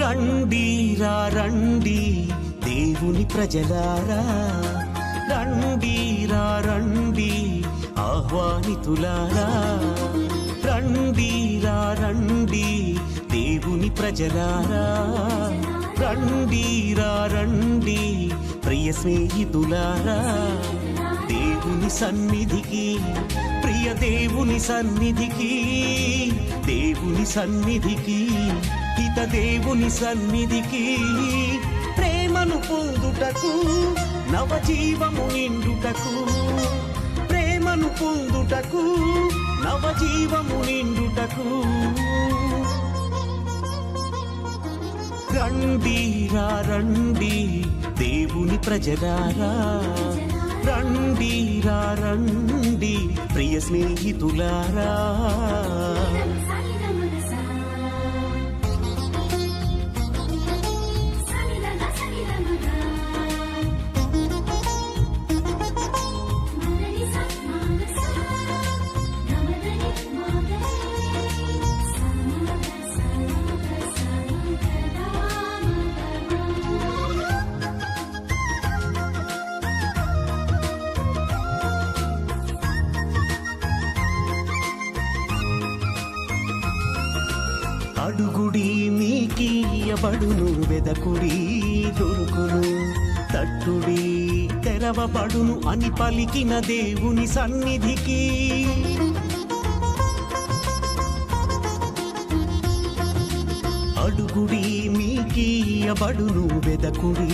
రండిరా రండి దేవుని ప్రజలారా, రండిరా రండి ఆహ్వానితులారా, రండిరా రండి దేవుని ప్రజలారా, రండిరా రండి ప్రియ స్నేహితులారా, దేవుని సన్నిధికి, ప్రియ దేవుని సన్నిధికి, దేవుని సన్నిధికి, హిత దేవుని సన్నిధికి, ప్రేమను పొందుటకు, నవజీవము నిండుటకు, ప్రేమను పొందుటకు, నవజీవము నిండుటకు, రండిరా రండి దేవుని ప్రజలారా, రండిరా రండి ప్రియ స్నేహితులారా. అడుగుడి మీకియబడును, వెదకుడి దొరుకును, తట్టుడి తెరవబడును అని పలికిన దేవుని సన్నిధికి, అడుగుడి మీకియబడును, వెదకుడి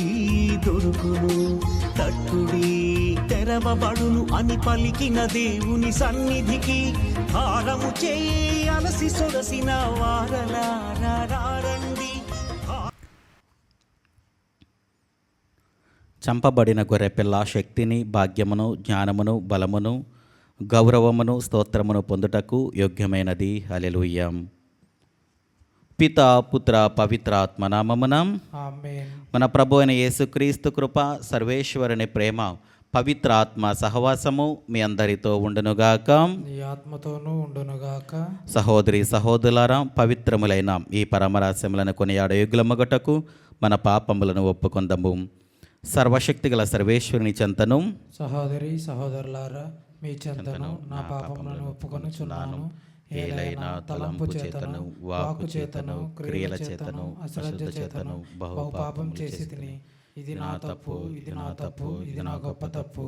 దొరుకును, తట్టుడి తెరవబడును అని పలికిన దేవుని సన్నిధికి, భారము చేయి అలసి సొరసిన వారలారా రండి. చంపబడిన గొర్రెపిల్ల శక్తిని, భాగ్యమును, జ్ఞానమును, బలమును, గౌరవమును, స్తోత్రమును పొందుటకు యోగ్యమైనది. హల్లెలూయా. పితా పుత్ర పవిత్రాత్మ నామమున ఆమేన్. మన ప్రభు అయిన యేసుక్రీస్తు కృప, సర్వేశ్వరుని ప్రేమ, పవిత్రాత్మ సహవాసము మీ అందరితో ఉండునుగాక, నీ ఆత్మతోనూ ఉండునుగాక. సహోదరి సహోదరులారా, పవిత్రములైన ఈ పరమరహస్యములను కొనియాడ యోగ్యులమగుటకు మన పాపములను ఒప్పుకొందము. సర్వశక్తిగల సర్వేశ్వరుని చెంతను, సహోదరి సహోదరులారా, మీ చెంతను నా పాపములను ఒప్పుకొనుచున్నాను. ఏలైనా తలంపు చేతను, వాక్కు చేతను, క్రియల చేతను, అశ్రద్ధ చేతను బహు పాపం చేసి తిని, ఇది నా తప్పు, ఇది నా తప్పు, ఇది నా గొప్ప తప్పు.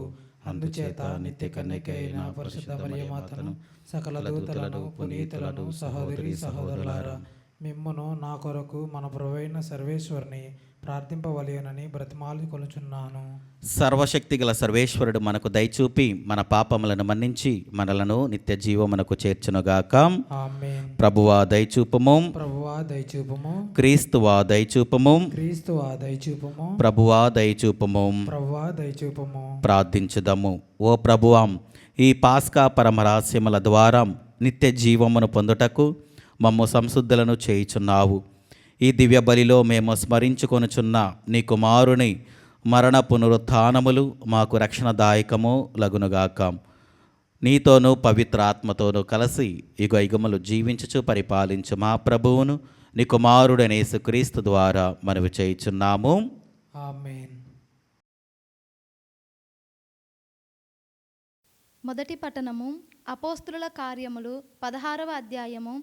అందుచేత నిత్య కన్యకైన పరిశుద్ధ మరియమాతను, సకల దూతలను, పునీతులను, సహోదరి సహోదరులారా, మిమ్మును నా కొరకు మన ప్రభువైన సర్వేశ్వరుని ప్రార్థింపవలెనని బ్రతిమాలి కొనుచున్నాను. సర్వశక్తి గల సర్వేశ్వరుడు మనకు దయచూపి మన పాపములను మన్నించి మనలను నిత్య జీవమునకు చేర్చునుగాక. ఆమేన్. ప్రభువా దయచూపము, ప్రభువా దయచూపము, క్రీస్తువా దయచూపము, క్రీస్తువా దయచూపము, ప్రభువా దయచూపము. ప్రభువా దయచూపము. ప్రార్థించుదము. ఓ ప్రభువా, ఈ పాస్కా పరమరహస్యముల ద్వారా నిత్య జీవమును పొందుటకు మమ్ము సంశుద్ధులను చేయుచున్నావు. ఈ దివ్య బలిలో మేము స్మరించుకొనుచున్న నీ కుమారుని మరణ పునరుత్థానములు మాకు రక్షణదాయకము లగునుగాక. నీతోనూ పవిత్ర ఆత్మతోనూ కలిసి యుగయుగములు జీవించుచు పరిపాలించు మా ప్రభువును నీ కుమారుడైన యేసుక్రీస్తు ద్వారా మనవి చేయుచున్నాము. ఆమేన్. మొదటి పట్టణము అపోస్తుల కార్యములు 16వ అధ్యాయము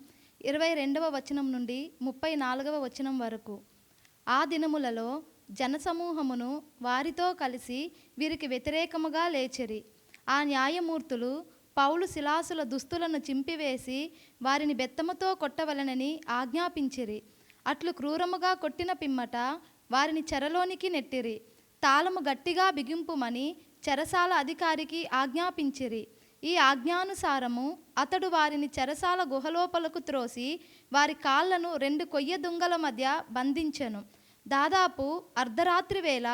22వ వచనం నుండి 34వ వచనం వరకు. ఆ దినములలో జనసమూహమును వారితో కలిసి వీరికి వ్యతిరేకముగా లేచిరి. ఆ న్యాయమూర్తులు పౌలు శిలాసుల దుస్తులను చింపివేసి వారిని బెత్తముతో కొట్టవలనని ఆజ్ఞాపించిరి. అట్లు క్రూరముగా కొట్టిన పిమ్మట వారిని చెరలోనికి నెట్టిరి. తాళము గట్టిగా బిగింపుమని చెరసాల అధికారికి ఆజ్ఞాపించిరి. ఈ ఆజ్ఞానుసారము అతడు వారిని చెరసాల గుహలోపలకు త్రోసి వారి కాళ్లను 2 కొయ్య దుంగల మధ్య బంధించెను. దాదాపు అర్ధరాత్రి వేళ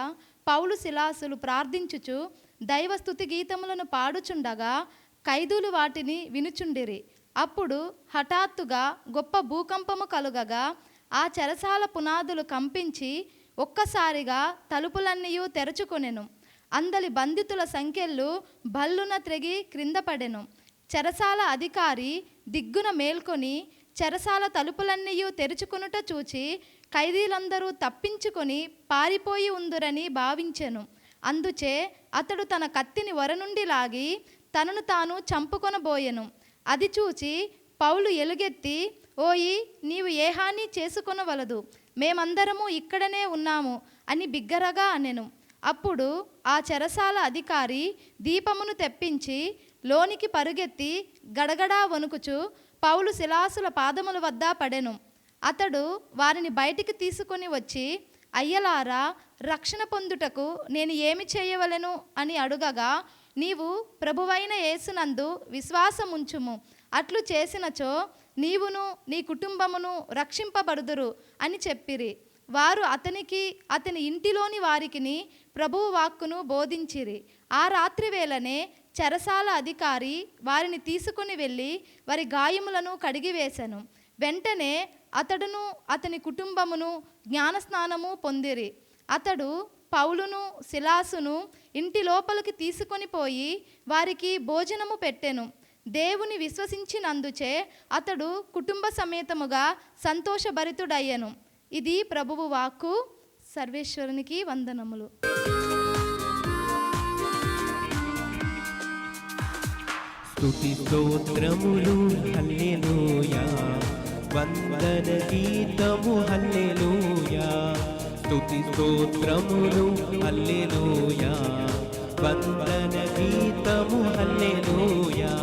పౌలు శిలాసులు ప్రార్థించుచు దైవస్తుతి గీతములను పాడుచుండగా ఖైదీలు వాటిని వినుచుండిరి. అప్పుడు హఠాత్తుగా గొప్ప భూకంపము కలుగగా ఆ చెరసాల పునాదులు కంపించి ఒక్కసారిగా తలుపులన్నీ తెరుచుకొనెను. అందలి బంధితుల సంఖ్యలు భల్లున త్రెగి క్రింద పడెను. చెరసాల అధికారి దిగ్గున మేల్కొని చెరసాల తలుపులన్నీ తెరుచుకొనుట చూచి ఖైదీలందరూ తప్పించుకొని పారిపోయి ఉందురని భావించెను. అందుచే అతడు తన కత్తిని వర నుండి లాగి తనను తాను చంపుకొనబోయెను. అది చూచి పౌలు ఎలుగెత్తి, ఓయి, నీవు ఏ హాని చేసుకొనవలదు, మేమందరము ఇక్కడనే ఉన్నాము అని బిగ్గరగా అనెను. అప్పుడు ఆ చెరసాల అధికారి దీపమును తెప్పించి లోనికి పరుగెత్తి గడగడా వణుకుచు పౌలు శిలాసుల పాదముల వద్ద పడెను. అతడు వారిని బయటికి తీసుకొని వచ్చి, అయ్యలారా, రక్షణ పొందుటకు నేను ఏమి చేయవలెను అని అడుగగా, నీవు ప్రభువైన యేసునందు విశ్వాసముంచుము, అట్లు చేసినచో నీవును నీ కుటుంబమును రక్షింపబడుదురు అని చెప్పిరి. వారు అతనికి అతని ఇంటిలోని వారికిని ప్రభువు వాక్కును బోధించిరి. ఆ రాత్రి వేళనే చెరసాల అధికారి వారిని తీసుకుని వెళ్ళి వారి గాయములను కడిగివేశను. వెంటనే అతడును అతని కుటుంబమును జ్ఞానస్నానము పొందిరి. అతడు పౌలును శిలాసును ఇంటి లోపలికి తీసుకొని పోయి వారికి భోజనము పెట్టెను. దేవుని విశ్వసించినందుచే అతడు కుటుంబ సమేతముగా సంతోషభరితుడయ్యెను. ఇది ప్రభువు వాక్కు. సర్వేశ్వరునికి వందనములు. స్తుతి స్తోత్రములు హల్లెలూయా, వందన గీతము హల్లెలూయా. స్తుతి స్తోత్రములు హల్లెలూయా, వందన గీతము హల్లెలూయా.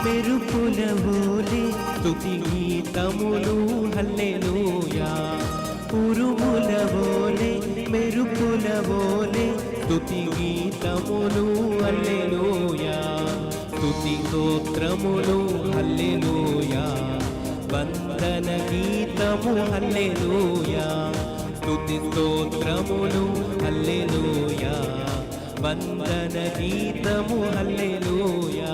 మెరుపుల వోలే స్తుతి గీతములు హల్లెలూయా. ఉరుముల వోలే మెరుపుల వోలే స్తుతి గీతములు హల్లెలూయా. స్తుతి స్తోత్రములు హల్లెలూయా, వందన గీతము హల్లెలూయా. స్తుతి స్తోత్రములు హల్లెలూయా, వందన గీతము హల్లెలూయా.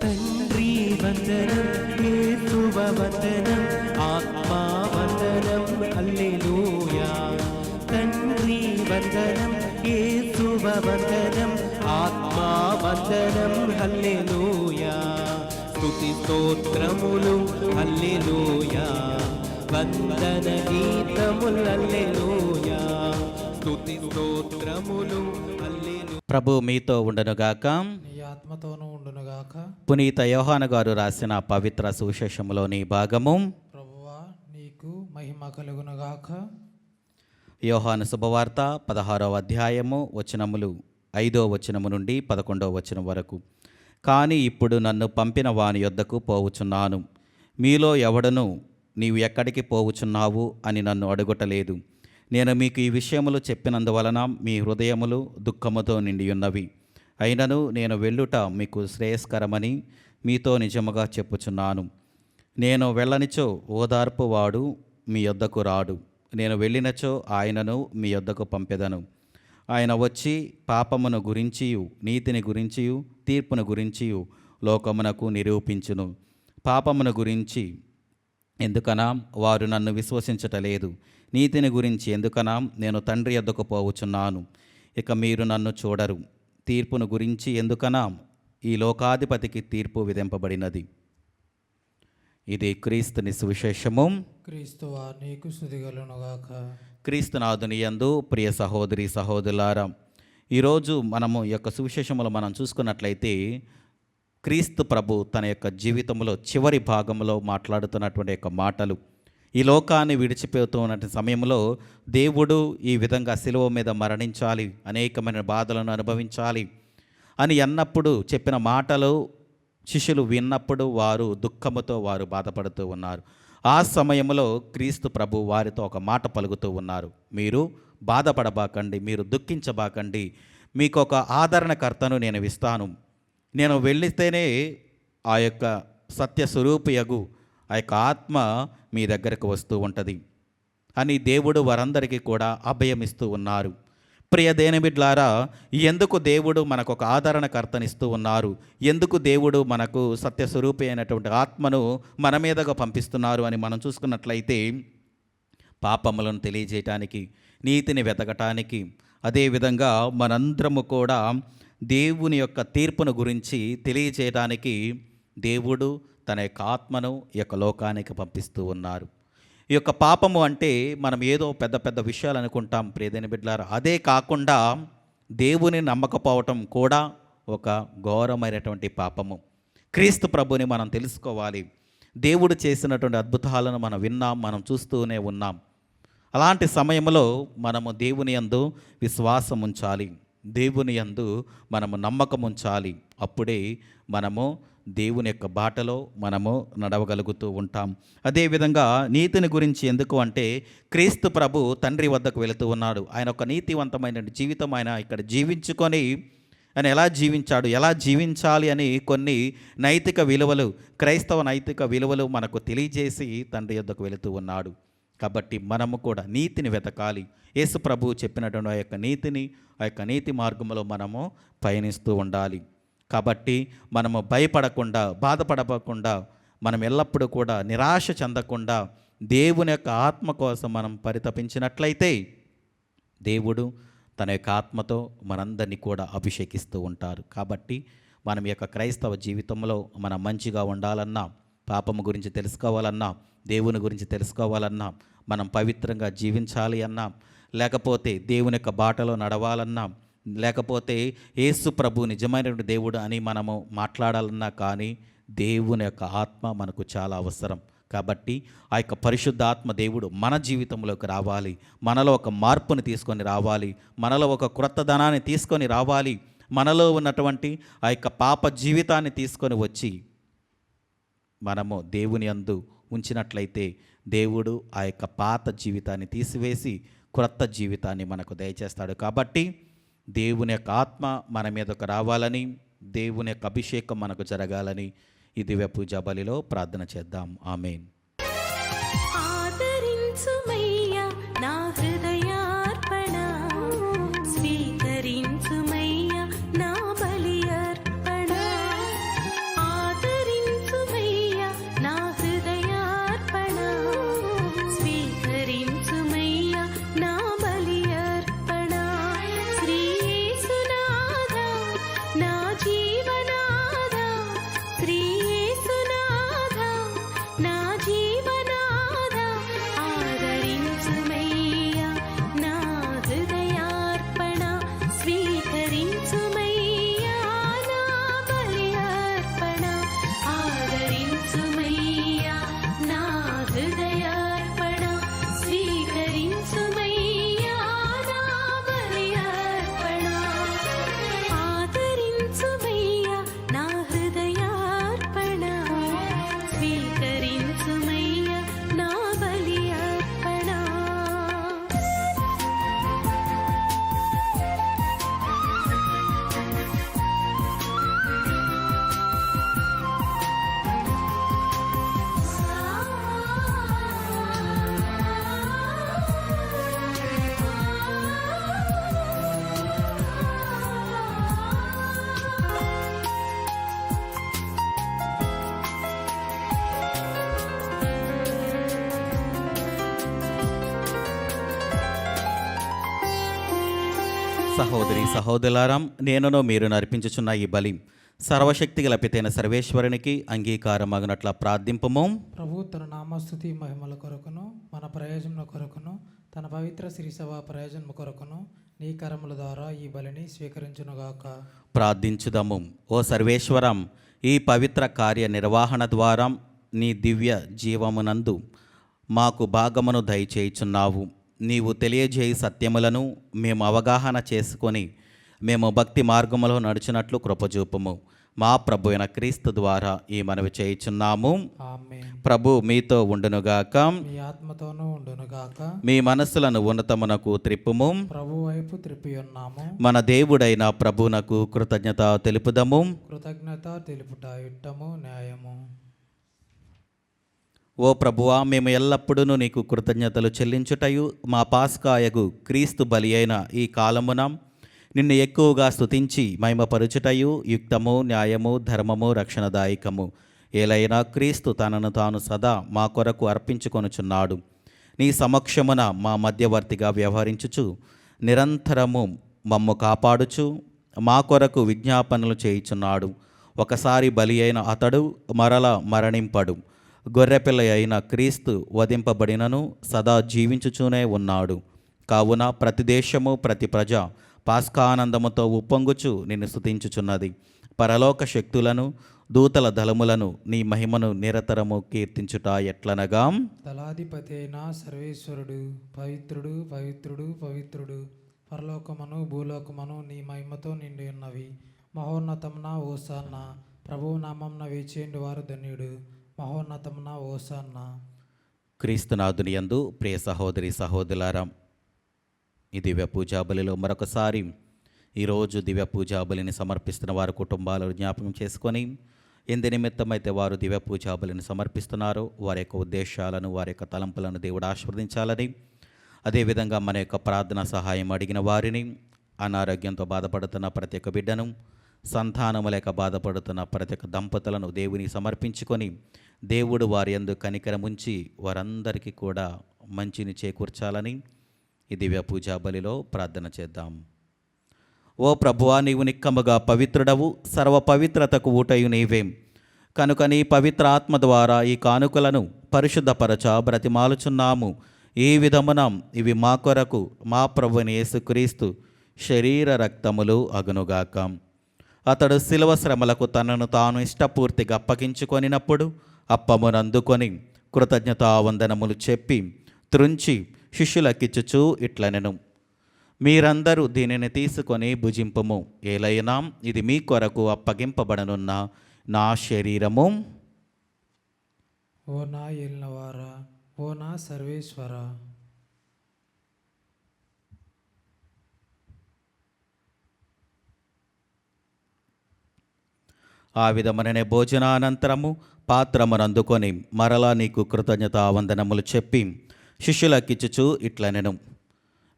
తండ్రి వందనం, యేసువ వందనం, ఆత్మా వందనం హల్లెలూయా. తండ్రి వందనం, యేసువ వందనం, ఆత్మా వందనం హల్లెలూయా. స్తుతి స్తోత్రములు హల్లెలూయా, వందన గీతములు హల్లెలూయా. స్తుతి స్తోత్రములు హల్లెలూయా. ప్రభు మీతో ఉండనుగాక. నీ ఆత్మతోనూ ఉండునుగాక. పునీత యోహాను గారు రాసిన పవిత్ర సువిశేషములోని భాగము. ప్రభువా, నీకు మహిమ కలుగునుగాక. యోహాను శుభవార్త 16వ అధ్యాయము వచనములు 5వ వచనము నుండి 11వ వచనం వరకు. కానీ ఇప్పుడు నన్ను పంపిన వాని యొద్దకు పోవుచున్నాను. మీలో ఎవడను నీవు ఎక్కడికి పోవుచున్నావు అని నన్ను అడుగుటలేదు. నేను మీకు ఈ విషయములు చెప్పినందువలన మీ హృదయములు దుఃఖముతో నిండియున్నవి. అయినను నేను వెళ్ళుట మీకు శ్రేయస్కరమని మీతో నిజముగా చెప్పుచున్నాను. నేను వెళ్ళనిచో ఓదార్పు వాడు మీ యొద్దకు రాడు. నేను వెళ్ళినచో ఆయనను మీ యొద్దకు పంపెదను. ఆయన వచ్చి పాపమును గురించియు నీతిని గురించియు తీర్పును గురించియు లోకమునకు నిరూపించును. పాపమును గురించి ఎందుకనా వారు నన్ను విశ్వసించటలేదు. నీతిని గురించి ఎందుకనా నేను తండ్రి యొద్దకు పోవుచున్నాను, ఇక మీరు నన్ను చూడరు. తీర్పును గురించి ఎందుకనా ఈ లోకాధిపతికి తీర్పు విధింపబడినది. ఇది క్రీస్తుని సువిశేషము. క్రీస్తువా నీకు స్తుతిగలుగునుగాక. క్రీస్తునాథుని యందు ప్రియ సహోదరి సహోదరులారా, ఈరోజు మనము ఈ యొక్క సువిశేషములు మనం చూసుకున్నట్లయితే క్రీస్తు ప్రభు తన యొక్క జీవితంలో చివరి భాగంలో మాట్లాడుతున్నటువంటి యొక్క మాటలు. ఈ లోకాన్ని విడిచిపోతున్న సమయంలో దేవుడు ఈ విధంగా శిలువ మీద మరణించాలి, అనేకమైన బాధలను అనుభవించాలి అని అన్నప్పుడు చెప్పిన మాటలు శిష్యులు విన్నప్పుడు వారు దుఃఖముతో వారు బాధపడుతూ ఉన్నారు. ఆ సమయంలో క్రీస్తు ప్రభు వారితో ఒక మాట పలుకుతూ ఉన్నారు. మీరు బాధపడబాకండి, మీరు దుఃఖించబాకండి, మీకు ఒక ఆదరణకర్తను నేను ఇస్తాను. నేను వెళ్ళితేనే ఆ యొక్క సత్యస్వరూపియగు ఆ యొక్క ఆత్మ మీ దగ్గరకు వస్తూ ఉంటుంది అని దేవుడు వారందరికీ కూడా అభయమిస్తూ ఉన్నారు. ప్రియ దేనిబిడ్లారా, ఎందుకు దేవుడు మనకు ఒక ఆదరణకర్తనిస్తూ ఉన్నారు? ఎందుకు దేవుడు మనకు సత్యస్వరూపి అయినటువంటి ఆత్మను మన మీదగా పంపిస్తున్నారు అని మనం చూసుకున్నట్లయితే, పాపములను తెలియజేయటానికి, నీతిని వెతకటానికి, అదేవిధంగా మనందరము కూడా దేవుని యొక్క తీర్పును గురించి తెలియజేయడానికి దేవుడు తన యొక్క ఆత్మను ఈ యొక్క లోకానికి పంపిస్తూ ఉన్నారు. ఈ యొక్క పాపము అంటే మనం ఏదో పెద్ద పెద్ద విషయాలు అనుకుంటాం ప్రియమైన బిడ్డలారా. అదే కాకుండా దేవుని నమ్మకపోవటం కూడా ఒక ఘోరమైనటువంటి పాపము. క్రీస్తు ప్రభుని మనం తెలుసుకోవాలి. దేవుడు చేసినటువంటి అద్భుతాలను మనం విన్నాం, మనం చూస్తూనే ఉన్నాం. అలాంటి సమయంలో మనము దేవుని యందు విశ్వాసం ఉంచాలి, దేవుని యందు మనము నమ్మకం ఉంచాలి. అప్పుడే మనము దేవుని యొక్క బాటలో మనము నడవగలుగుతూ ఉంటాం. అదేవిధంగా నీతిని గురించి ఎందుకు అంటే, క్రీస్తు ప్రభు తండ్రి వద్దకు వెళుతూ ఉన్నాడు. ఆయన ఒక నీతివంతమైన జీవితం ఆయన ఇక్కడ జీవించుకొని ఆయన ఎలా జీవించాడు, ఎలా జీవించాలి అని కొన్ని నైతిక విలువలు, క్రైస్తవ నైతిక విలువలు మనకు తెలియజేసి తండ్రి వద్దకు వెళుతూ ఉన్నాడు. కాబట్టి మనము కూడా నీతిని వెతకాలి. యేసు ప్రభు చెప్పినటువంటి ఆ యొక్క నీతిని, ఆ యొక్క నీతి మార్గంలో మనము పయనిస్తూ ఉండాలి. కాబట్టి మనము భయపడకుండా, బాధపడకుండా, మనం ఎల్లప్పుడూ కూడా నిరాశ చెందకుండా దేవుని యొక్క ఆత్మ కోసం మనం పరితపించినట్లయితే దేవుడు తన యొక్క ఆత్మతో మనందరినీ కూడా అభిషేకిస్తూ ఉంటారు. కాబట్టి మనం యొక్క క్రైస్తవ జీవితంలో మనం మంచిగా ఉండాలన్నా, పాపము గురించి తెలుసుకోవాలన్నా, దేవుని గురించి తెలుసుకోవాలన్నా, మనం పవిత్రంగా జీవించాలి అన్నా, లేకపోతే దేవుని యొక్క బాటలో నడవాలన్నా, లేకపోతే యేసు ప్రభు నిజమైనటువంటి దేవుడు అని మనము మాట్లాడాలన్నా కానీ దేవుని యొక్క ఆత్మ మనకు చాలా అవసరం. కాబట్టి ఆ యొక్క పరిశుద్ధ ఆత్మ దేవుడు మన జీవితంలోకి రావాలి, మనలో ఒక మార్పుని తీసుకొని రావాలి, మనలో ఒక క్రొత్తదనాన్ని తీసుకొని రావాలి, మనలో ఉన్నటువంటి ఆ యొక్క పాప జీవితాన్ని తీసుకొని వచ్చి మనము దేవుని యందు ఉంచినట్లయితే దేవుడు ఆ యొక్క పాత జీవితాన్ని తీసివేసి క్రొత్త జీవితాన్ని మనకు దయచేస్తాడు. కాబట్టి దేవుని యొక్క ఆత్మ మన మీదకు రావాలని, దేవుని యొక్క అభిషేకం మనకు జరగాలని ఈ దివ్య పూజా బలిలో ప్రార్థన చేద్దాం. ఆమేన్. ఆదరించుమయ్యా నా హృదయార్పణ, స్వీకరించుమయ్యా నా బలి అర్పణ. ఆదరించుమయ్యా నా హృదయార్పణ, స్వీకరించుమయ్యా నా బలి అర్పణ. శ్రీ యేసునాథా నా జీవనాథా, శ్రీ యేసునాథా నా జీవనాథా, సహోదరి సహోదరులారం, నేనును మీరు నర్పించుచున్న ఈ బలి సర్వశక్తి గల పితైన సర్వేశ్వరునికి అంగీకారమగినట్ల ప్రార్థింపము. ప్రభు తన నామస్తుతి మహిమల కొరకును మన ప్రయోజనం కొరకును తన పవిత్ర శ్రీసభ ప్రయోజనం కొరకును నీ కరముల ద్వారా ఈ బలిని స్వీకరించునుగాక. ప్రార్థించుదము. ఓ సర్వేశ్వరం, ఈ పవిత్ర కార్య నిర్వహణ ద్వారా నీ దివ్య జీవమునందు మాకు భాగమును దయచేయుచున్నావు. నీవు తెలియజేయి సత్యములను మేము అవగాహన చేసుకొని మేము భక్తి మార్గములో నడిచినట్లు కృపచూపుము. మా ప్రభు అయిన క్రీస్తు ద్వారా ఈ మనవి చేయుచున్నాము. ఆమేన్. ప్రభు మీతో ఉండునుగాక. మీ ఆత్మతోనూ ఉండునుగాక. మీ మనస్సులను ఉన్నతమునకు త్రిప్పుము. ప్రభు వైపు త్రిప్పి ఉన్నాము. మన దేవుడైన ప్రభునకు కృతజ్ఞత తెలుపుదము. కృతజ్ఞత తెలుపుట యుట్టము న్యాయము. ఓ ప్రభువా, మేము ఎల్లప్పుడూ నీకు కృతజ్ఞతలు చెల్లించుటయు మా పాస్కాయగు క్రీస్తు బలి అయిన ఈ కాలమున నిన్ను ఎక్కువగా స్తుతించి మహిమపరుచుటయు యుక్తము, న్యాయము, ధర్మము, రక్షణదాయకము. ఏలైనా క్రీస్తు తనను తాను సదా మా కొరకు అర్పించుకొనుచున్నాడు. నీ సమక్షమున మా మధ్యవర్తిగా వ్యవహరించుచు నిరంతరము మమ్ము కాపాడుచు మా కొరకు విజ్ఞాపనలు చేయుచున్నాడు. ఒకసారి బలి అయిన అతడు మరల మరణింపడు. గొర్రెపిల్ల అయిన క్రీస్తు వధింపబడినను సదా జీవించుచూనే ఉన్నాడు. కావున ప్రతి దేశము ప్రతి ప్రజ పాస్కానందముతో ఉప్పొంగుచు నిన్ను స్తుతించుచున్నది. పరలోక శక్తులను దూతల దళములను నీ మహిమను నిరతరము కీర్తించుట ఎట్లనగా, దళాధిపతి అయిన సర్వేశ్వరుడు పవిత్రుడు పవిత్రుడు పవిత్రుడు, పరలోకమును భూలోకమును నీ మహిమతో నిండి ఉన్నవి. మహోన్నతమున ఓసాన్న, ప్రభువు నామమున వేచేండు వారు ధన్యుడు. మహోన్నతమున ఓసాన్న. క్రీస్తునాథుని యందు ప్రియ సహోదరి సహోదరులారా, ఈ దివ్య పూజాబలిలో మరొకసారి ఈరోజు దివ్య పూజాబలిని సమర్పిస్తున్న వారి కుటుంబాలను జ్ఞాపకం చేసుకొని ఎందు నిమిత్తమైతే వారు దివ్య పూజాబలిని సమర్పిస్తున్నారో వారి యొక్క ఉద్దేశాలను, వారి యొక్క తలంపులను దేవుడు ఆశీర్వదించాలని, అదేవిధంగా మన యొక్క ప్రార్థన సహాయం అడిగిన వారిని, అనారోగ్యంతో బాధపడుతున్న ప్రతి ఒక్క బిడ్డను, సంతానము లేక బాధపడుతున్న ప్రతి ఒక్క దంపతులను దేవుని సమర్పించుకొని దేవుడు వారి యందు కనికరముంచి వారందరికీ కూడా మంచిని చేకూర్చాలని ఈ దివ్య పూజా బలిలో ప్రార్థన చేద్దాం. ఓ ప్రభువా, నీవు నిక్కముగా పవిత్రుడవు, సర్వ పవిత్రతకు ఊటయు నీవేం. కనుక నీ పవిత్ర ఆత్మ ద్వారా ఈ కానుకలను పరిశుద్ధపరచ బ్రతిమాలుచున్నాము. ఈ విధమున ఇవి మా కొరకు మా ప్రభుని యేసుక్రీస్తు శరీర రక్తములు అగునుగాక. అతడు శిలువ శ్రమలకు తనను తాను ఇష్టపూర్తిగా అప్పగించుకొనినప్పుడు అప్పమునందుకొని కృతజ్ఞతావందనములు చెప్పి త్రుంచి శిష్యులకిచ్చుచూ ఇట్లనెను, మీరందరూ దీనిని తీసుకొని భుజింపుము. ఏలైనా ఇది మీ కొరకు అప్పగింపబడనున్న నా శరీరము. ఓ నా ఏలినవారా, ఓ నా సర్వేశ్వర. ఆ విధముననే భోజనానంతరము పాత్రమునందుకొని మరలా నీకు కృతజ్ఞతావందనములు చెప్పి శిష్యులకిచ్చుచూ ఇట్లనెను,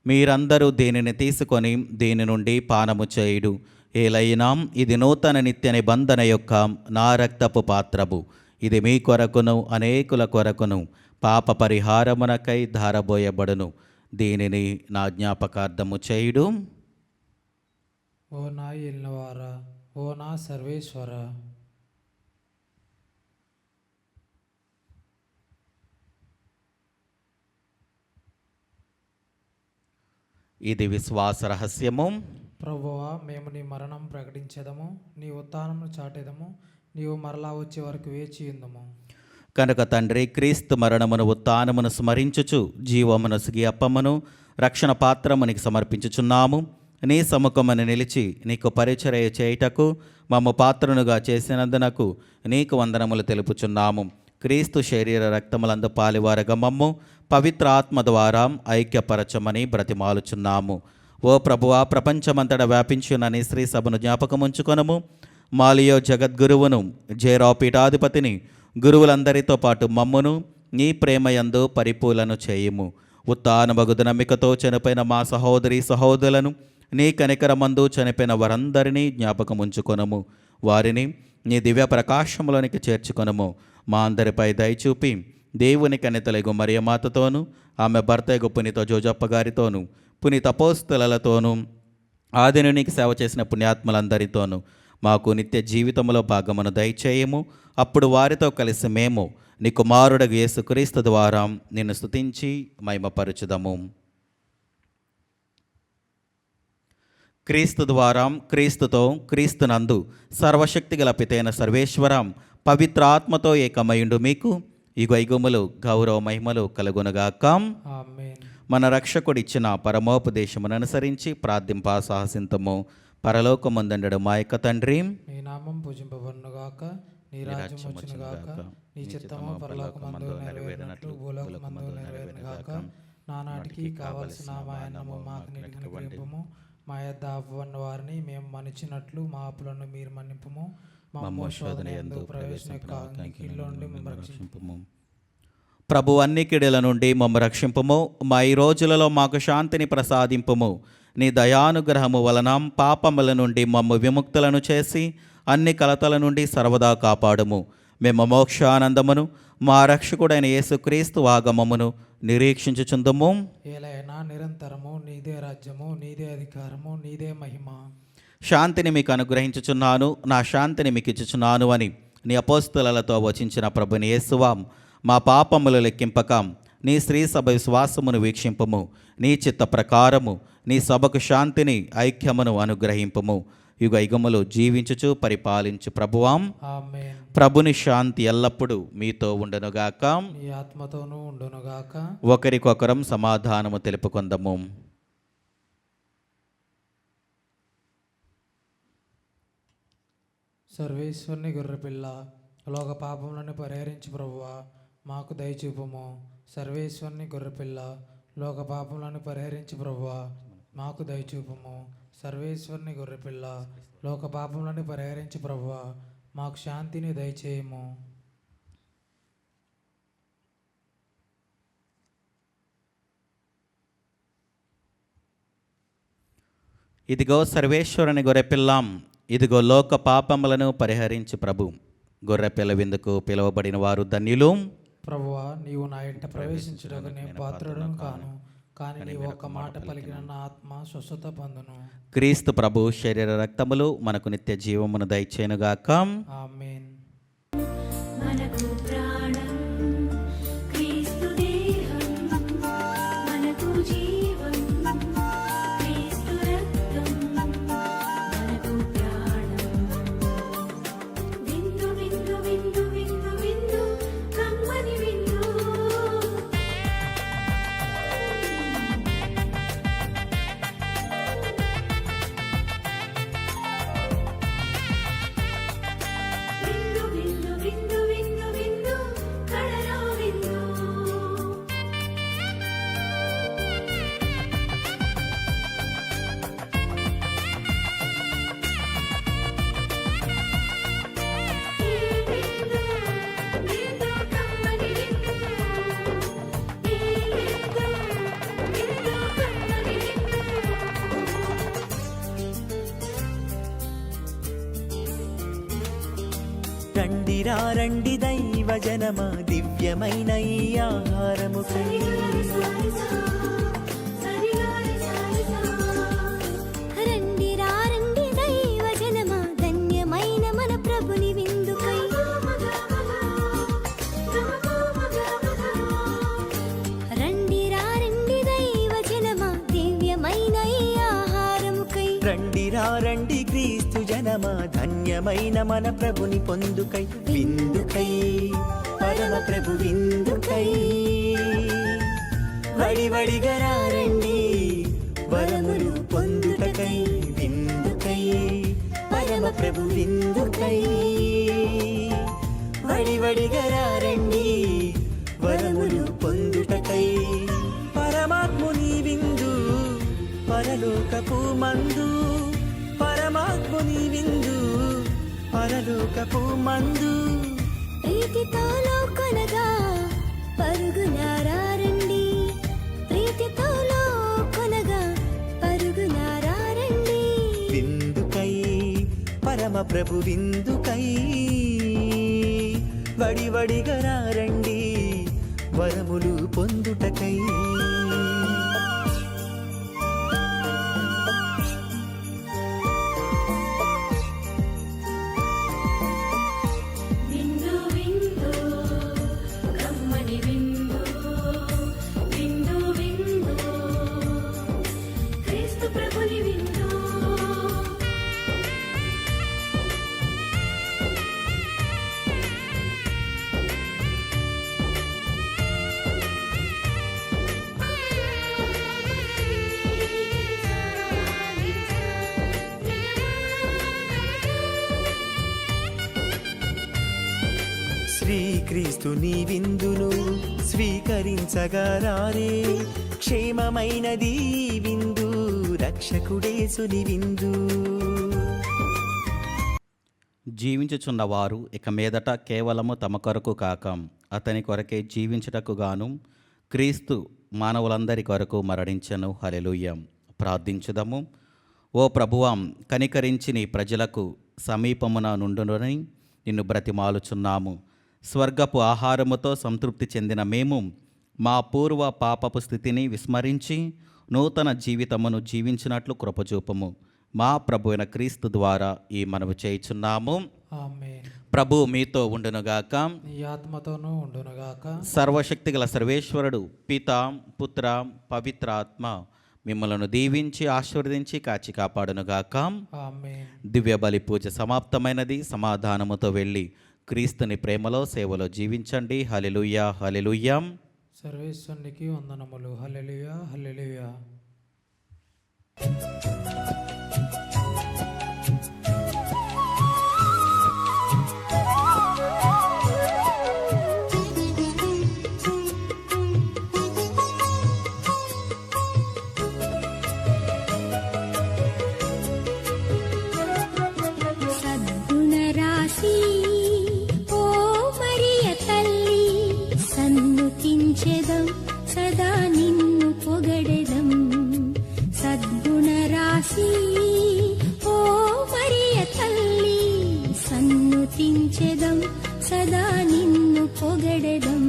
మీరందరూ దీనిని తీసుకొని దీని నుండి పానము చేయుడు. ఏలైనా ఇది నూతన నిత్య నిబంధన యొక్క నా రక్తపు పాత్రము. ఇది మీ కొరకును అనేకుల కొరకును పాప పరిహారమునకై ధారబోయబడును. దీనిని నా జ్ఞాపకార్థము చేయుడు. ఓ నా ఏలినవారా, ఓ నా సర్వేశ్వర. ఇది విశ్వాస రహస్యము. ప్రభువా, మేము నీ మరణం ప్రకటించేదము, నీ ఉత్థానమును చాటేదము, నీవు మరలా వచ్చే వరకు వేచి ఉందము. కనుక తండ్రి, క్రీస్తు మరణమును ఉత్థానమును స్మరించుచు జీవమును సిగి అప్పమును రక్షణ పాత్రమునికి సమర్పించుచున్నాము. నీ సముఖమును నిలిచి నీకు పరిచర్య చేయుటకు మమ్ము పాత్రనుగా చేసినందునకు నీకు వందనములు తెలుపుచున్నాము. క్రీస్తు శరీర రక్తములందు పాలివారగా మమ్ము పవిత్ర ఆత్మ ద్వారా ఐక్యపరచమని బ్రతిమాలుచున్నాము. ఓ ప్రభువా, ప్రపంచమంతటా వ్యాపించిన నీ శ్రీ సభను జ్ఞాపకముంచుకొనము. మాలియో జగద్గురువును, జేరా పీఠాధిపతిని, గురువులందరితో పాటు మమ్మును నీ ప్రేమయందు పరిపూలను చేయుము. ఉత్థానమగు నమ్మికతో చనిపోయిన మా సహోదరి సహోదరులను నీ కనికరమందు చనిపోయిన వారందరినీ జ్ఞాపకముంచుకొనము. వారిని నీ దివ్య ప్రకాశములోనికి చేర్చుకొనము. మా అందరిపై దయచూపి దేవుని కనితలగు మరియమాతతోనూ ఆమె భర్తయగు పునీత జోజప్ప గారితోనూ పునీత అపోస్తలులతోనూ ఆదిను నీకు సేవ చేసిన పుణ్యాత్మలందరితోనూ మాకు నిత్య జీవితంలో భాగమును దయచేయము. అప్పుడు వారితో కలిసి మేము నీ కుమారుడగు యేసుక్రీస్తు ద్వారా నిన్ను స్తుతించి మహిమపరచుదము. క్రీస్తు ద్వారా, క్రీస్తుతో, క్రీస్తునందు సర్వశక్తి గల పితైన సర్వేశ్వరం పవిత్ర ఆత్మతో ఏకమయుండు మీకు యుగయుగములు గౌరవ మహిమలు కలుగునుగాక. ఆమేన్. మన రక్షకుడిచ్చిన పరమోపదేశమును అనుసరించి ప్రార్థింప సాహసింతము. పరలోకమందుండెడు మా యొక్క తండ్రి, నీ నామం పూజింపబడునుగాక, నీ రాజ్యం వచ్చునుగాక, నీ చిత్తము పరలోకమందు నెరవేరినట్లు భూలోకమందు నెరవేరునుగాక. నానాటికి కావలసిన మా అన్నము మాకు నేడు అనుగ్రహింపుము. మా యొద్ద అప్పున్న వారిని మేము మన్నించినట్లు మా అప్పులను మీరు మన్నింపుము. మమ్ము శోధన యందు ప్రవేశింపక కీడులో నుండి మమ్మల్ని రక్షింపుము. ప్రభు అన్ని కీడుల నుండి మమ్మ రక్షింపుము. మా ఈ రోజులలో మాకు శాంతిని ప్రసాదింపుము. నీ దయానుగ్రహము వలన పాపముల నుండి మమ్ము విముక్తులను చేసి అన్ని కలతల నుండి సర్వదా కాపాడుము. మేము మోక్షానందమును మా రక్షకుడైన యేసుక్రీస్తు ఆగమమును నిరీక్షించుచుందుము. ఏలైనా నిరంతరము నీదే రాజ్యము, నీదే అధికారము, నీదే మహిమ. శాంతిని మీకు అనుగ్రహించుచున్నాను, నా శాంతిని మీకు ఇచ్చుచున్నాను అని నీ అపోస్తలతో వచించిన ప్రభుని యేసువాం, మా పాపములు లెక్కింపక నీ స్త్రీ సభ విశ్వాసమును వీక్షింపము. నీ చిత్త ప్రకారము నీ సభకు శాంతిని ఐక్యమును అనుగ్రహింపము. యుగయుగములు జీవించుచు పరిపాలించు ప్రభువాం. ఆమేన్. ప్రభుని శాంతి ఎల్లప్పుడూ మీతో ఉండునుగాక. నీ ఆత్మతోనూ ఉండునుగాక. ఒకరికొకరం సమాధానము తెలుపుకొందము. సర్వేశ్వరుని గొర్రెపిల్ల, లోక పాపములను పరిహరించి ప్రభువా మాకు దయచూపుము. సర్వేశ్వరుని గొర్రెపిల్ల, లోక పాపములను పరిహరించి ప్రభువా మాకు దయచూపుము. సర్వేశ్వరుని గొర్రెపిల్ల, లోక పాపములను పరిహరించి ప్రభువా మాకు శాంతిని దయచేయము. ఇదిగో సర్వేశ్వరుని గొర్రెపిల్లాం, ఇదిగో లోక పాపములను పరిహరించి ప్రభు. గొర్రెపిల్ల విందుకు పిలువబడిన వారు ధన్యులు. ప్రభువా నీవు నా ఇంట ప్రవేశించుటకు నేను పాత్రుడను కాను, కానీ నీ ఒక్క మాట పలికిన నా ఆత్మ స్వస్థత పొందును. క్రీస్తు ప్రభు శరీర రక్తములు మనకు నిత్య జీవమును దయచేయునుగాక. ఆమేన్. మనకు ప్రాణం క్రీస్తు దేహం, మనకు జీవం క్రీస్తు రక్తం, మనకు ప్రాణం. విందు విందు విందు విందు విందు కమ్మని విందు. విందు విందు విందు విందు విందు కడలో విందు. ఈ విందు విందు కమ్మని విందు. ఈ విందు విందు కమ్మని విందు. రండిరా రండి దైవ జనమ, దివ్యమైన ఈ ఆహారముకై రండి రండి దైవ జనమా, ధన్యమైన మన ప్రభుని విందుకై. రండి రండి దైవ జనమా, దివ్యమైన ఈ ఆహారముకై. రండిరా రండి క్రీస్తు జనమ, ధన్యమైన మన ప్రభుని పొందుకై. విందుకై పరమ ప్రభు విందుకై, వడివడిగా రండి వరములు పొందుటకై. విందుకై పరమ ప్రభు విందుకై, వడివడిగా రండి వరములు పొందుటకై. పరమాత్ముని విందు పరలోకపు మందు, పరమాత్ముని విందు పరలోకపు మందు. ప్రీతితో లోకొనగా పరుగునారా రండి, ప్రీతితో లోకొనగా పరుగునారా రండి. విందుకై పరమ ప్రభు విందుకై, వడివడిగా రండి వరములు పొందుటకై. శ్రీక్రీస్తుని విందును స్వీకరించగరారే, క్షేమమైనది ఈ విందు, రక్షకుడేసుని విందు. జీవించుచున్నవారు ఇక మీదట కేవలము తమ కొరకు కాక అతని కొరకే జీవించుటకు గాను క్రీస్తు మానవులందరి కొరకు మరణించెను. హల్లెలూయా. ప్రార్థించుదము. ఓ ప్రభువాం, కనికరించి నీ ప్రజలకు సమీపమున నుండునని నిన్ను బ్రతిమాలుచున్నాము. స్వర్గపు ఆహారముతో సంతృప్తి చెందిన మేము మా పూర్వ పాపపు స్థితిని విస్మరించి నూతన జీవితమును జీవించినట్లు కృపచూపము. మా ప్రభు అయిన క్రీస్తు ద్వారా ఈ మనవి చేయుచున్నాము. ఆమేన్. ప్రభు మీతో ఉండునుగాక. నీ ఆత్మతోనూ ఉండునుగాక. సర్వశక్తిగల సర్వేశ్వరుడు పిత పుత్ర పవిత్ర ఆత్మ మిమ్మలను దీవించి ఆశీర్వదించి కాచి కాపాడునుగాక. ఆమేన్. దివ్య బలి పూజ సమాప్తమైనది. సమాధానముతో వెళ్ళి క్రీస్తుని ప్రేమలో సేవలో జీవించండి. హల్లెలూయా, హల్లెలూయా. సర్వేశ్వరునికి వందనములు. హల్లెలూయా, హల్లెలూయా. సద్గుణరాశి ఓ మరియ తల్లి, సన్నుతించెదం సదా నిన్ను పొగడెదం. సద్గుణరాశి ఓ మరియ తల్లి, సన్నుతించెదం సదా నిన్ను పొగడెదం.